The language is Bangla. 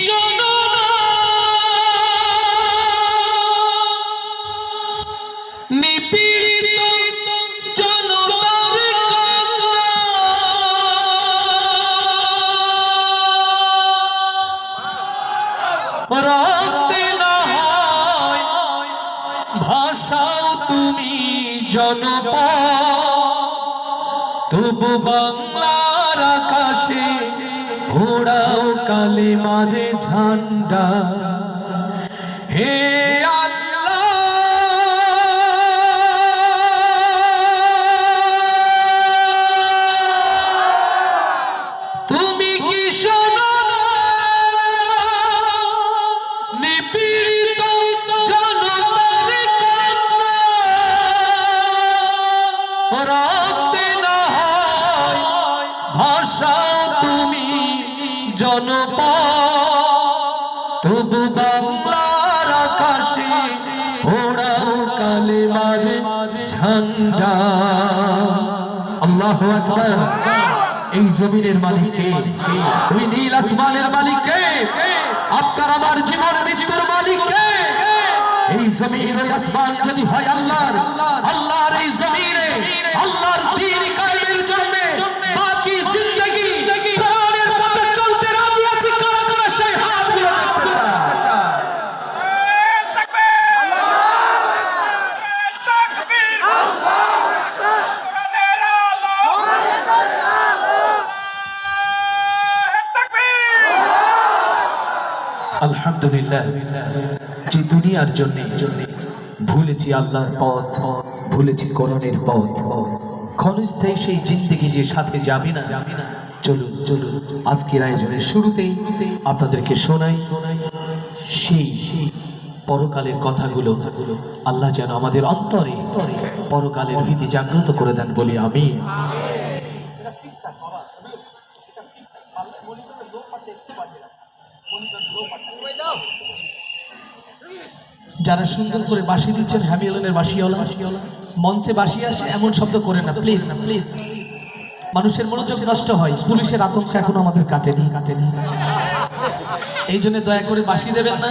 শোনো না নিপীড়িত জনতার কান্না, রক্তে না হয় ভাষাও তুমি জনপদ, তবু বাংলার আকাশে ওড়াও কালেমার ঝান্ডা। হে আল্লাহ, তুমি কি শোনো না নিপীড়িত জনতার কান্না, রক্তে না হয় ভাষাও তুমি জনপদ, তবু বাংলার আকাশে ওড়াও কালেমার ঝান্ডা। আল্লাহু আকবার। এই জমিনের মালিক কে? ওই নীল আসমানের মালিক কে? আপনার আমার জীবন মৃত্যুর মালিক কে? এই জমিন ওই আসমান যদি হয় আল্লাহর, আল্লাহর এই জমিনে আল্লাহর দ্বীন কায়েমের জন্য বাকি জিন্দেগি কোরআনের পথে চলতে রাজি আছি। কারা কারা সেই হাতগুলো দেখতে চায়? আলহামদুলিল্লাহ, যে দুনিয়ার জন্য ভুলেছি আল্লাহর পথ, ভুলেছি কোরআনের পথ, ক্ষণস্থায়ী সেই জিন্দেগি যে সাথে যাবে না। চলুন চলুন আজকের আয়োজনের শুরুতেই আপনাদেরকে শোনাই সেই পরকালের কথাগুলো। আল্লাহ যেন আমাদের অন্তরে পরকালের ভীতি জাগ্রত করে দেন বলি আমিন। যারা সুন্দর করে বাঁশি দিচ্ছেন, হ্যামিলনের বাঁশিওয়ালা, মঞ্চে বাঁশি আসে এমন শব্দ করে না প্লিজ প্লিজ। মানুষের মনোযোগ নষ্ট হয়। পুলিশের আতঙ্ক এখনো আমাদের কাটেনি। এই জন্য দয়া করে বাঁশি দেবেন না।